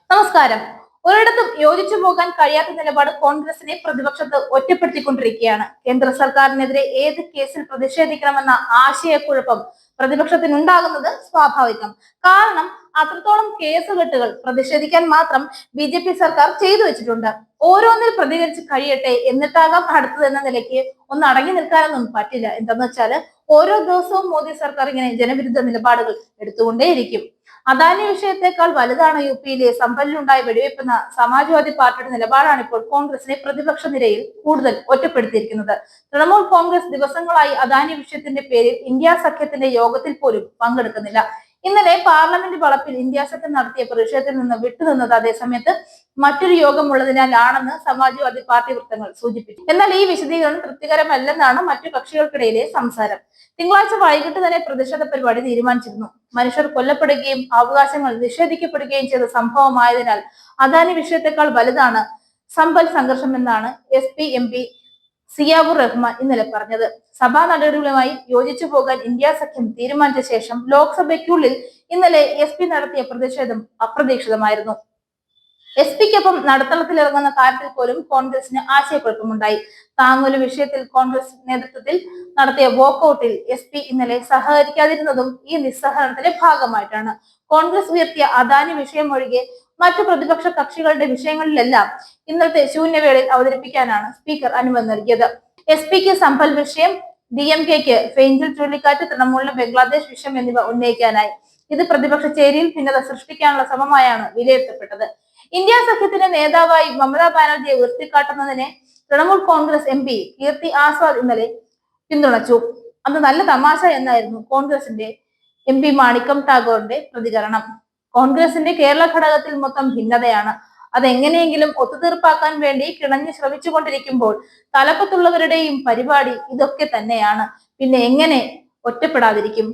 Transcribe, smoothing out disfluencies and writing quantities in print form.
നമസ്കാരം. ഒരിടത്തും യോജിച്ചു പോകാൻ കഴിയാത്ത നിലപാട് കോൺഗ്രസിനെ പ്രതിപക്ഷത്ത് ഒറ്റപ്പെടുത്തിക്കൊണ്ടിരിക്കുകയാണ്. കേന്ദ്ര സർക്കാരിനെതിരെ ഏത് കേസിൽ പ്രതിഷേധിക്കണമെന്ന ആശയക്കുഴപ്പം പ്രതിപക്ഷത്തിനുണ്ടാകുന്നത് സ്വാഭാവികം. കാരണം അത്രത്തോളം കേസുകെട്ടുകൾ പ്രതിഷേധിക്കാൻ മാത്രം ബി സർക്കാർ ചെയ്തു വെച്ചിട്ടുണ്ട്. ഓരോന്നിൽ പ്രതികരിച്ച് കഴിയട്ടെ, എന്നിട്ടാകാം അടുത്തത് എന്ന നിലയ്ക്ക് ഒന്ന് അടങ്ങി നിൽക്കാനൊന്നും പറ്റില്ല. എന്താന്ന് വെച്ചാല് ഓരോ ദിവസവും മോദി സർക്കാർ ഇങ്ങനെ ജനവിരുദ്ധ നിലപാടുകൾ എടുത്തുകൊണ്ടേയിരിക്കും. അദാനി വിഷയത്തെക്കാൾ വലുതാണ് യു പിയിലെ സമ്പന്നിലുണ്ടായ വെടിവെപ്പെന്ന സമാജ്വാദി പാർട്ടിയുടെ നിലപാടാണ് ഇപ്പോൾ കോൺഗ്രസിനെ പ്രതിപക്ഷ നിരയിൽ കൂടുതൽ ഒറ്റപ്പെടുത്തിയിരിക്കുന്നത്. തൃണമൂൽ കോൺഗ്രസ് ദിവസങ്ങളായി അദാനി വിഷയത്തിന്റെ പേരിൽ ഇന്ത്യ സഖ്യത്തിന്റെ യോഗത്തിൽ പോലും പങ്കെടുക്കുന്നില്ല. ഇന്നലെ പാർലമെന്റ് വളപ്പിൽ ഇന്ത്യ സഖ്യം നടത്തിയ പ്രതിഷേധത്തിൽ നിന്ന് വിട്ടുനിന്നത് അതേസമയത്ത് മറ്റൊരു യോഗമുള്ളതിനാലാണെന്ന് സമാജ്വാദി പാർട്ടി വൃത്തങ്ങൾ സൂചിപ്പിച്ചു. എന്നാൽ ഈ വിശദീകരണം തൃപ്തികരമല്ലെന്നാണ് മറ്റു കക്ഷികൾക്കിടയിലെ സംസാരം. തിങ്കളാഴ്ച വൈകിട്ട് തന്നെ പ്രതിഷേധ പരിപാടി തീരുമാനിച്ചിരുന്നു. മനുഷ്യർ കൊല്ലപ്പെടുകയും അവകാശങ്ങൾ നിഷേധിക്കപ്പെടുകയും ചെയ്ത സംഭവമായതിനാൽ അദാനി വിഷയത്തെക്കാൾ വലുതാണ് സമ്പൽ സംഘർഷം എന്നാണ് എം പി സിയാബുർ റഹ്മാൻ ഇന്നലെ പറഞ്ഞത്. സഭാ നടപടികളുമായി യോജിച്ചു പോകാൻ ഇന്ത്യ സഖ്യം തീരുമാനിച്ച ശേഷം ലോക്സഭയ്ക്കുള്ളിൽ ഇന്നലെ നടത്തിയ പ്രതിഷേധം അപ്രതീക്ഷിതമായിരുന്നു. പിക്കൊപ്പം നടുത്തളത്തിലിറങ്ങുന്ന കാര്യത്തിൽ പോലും കോൺഗ്രസിന് ആശയക്കുഴപ്പമുണ്ടായി. താങ്ങൂല് വിഷയത്തിൽ കോൺഗ്രസ് നേതൃത്വത്തിൽ നടത്തിയ വോക്കൌട്ടിൽ പി ഇന്നലെ സഹകരിക്കാതിരുന്നതും ഈ നിസ്സഹകരണത്തിന്റെ ഭാഗമായിട്ടാണ്. കോൺഗ്രസ് ഉയർത്തിയ അദാനി വിഷയം ഒഴികെ മറ്റു പ്രതിപക്ഷ കക്ഷികളുടെ വിഷയങ്ങളിലെല്ലാം ഇന്നത്തെ ശൂന്യവേളയിൽ അവതരിപ്പിക്കാനാണ് സ്പീക്കർ അനുമതി നൽകിയത്. പിക്ക് സമ്പൽ വിഷയം, DMKക്ക് ഫെയ്ഞ്ചൽ ചുഴലിക്കാറ്റ്, തൃണമൂലിന് ബംഗ്ലാദേശ് വിഷയം എന്നിവ ഉന്നയിക്കാനായി. ഇത് പ്രതിപക്ഷ ചേരിയിൽ ഭിന്നത സൃഷ്ടിക്കാനുള്ള ശ്രമമായാണ് വിലയിരുത്തപ്പെട്ടത്. ഇന്ത്യ സഖ്യത്തിന്റെ നേതാവായി മമതാ ബാനർജിയെ ഉയർത്തിക്കാട്ടുന്നതിനെ തൃണമൂൽ കോൺഗ്രസ് MP കീർത്തി ആസാദ് ഇന്നലെ പിന്തുണച്ചു. അന്ന് നല്ല തമാശ എന്നായിരുന്നു കോൺഗ്രസിന്റെ MP മാണിക്കം ടാഗോറിന്റെ പ്രതികരണം. കോൺഗ്രസിന്റെ കേരള ഘടകത്തിൽ മൊത്തം ഭിന്നതയാണ്. അതെങ്ങനെയെങ്കിലും ഒത്തുതീർപ്പാക്കാൻ വേണ്ടി കിണഞ്ഞു ശ്രമിച്ചുകൊണ്ടിരിക്കുമ്പോൾ തലപ്പത്തുള്ളവരുടെയും പരിപാടി ഇതൊക്കെ തന്നെയാണ്. പിന്നെ എങ്ങനെ ഒറ്റപ്പെടാതിരിക്കും?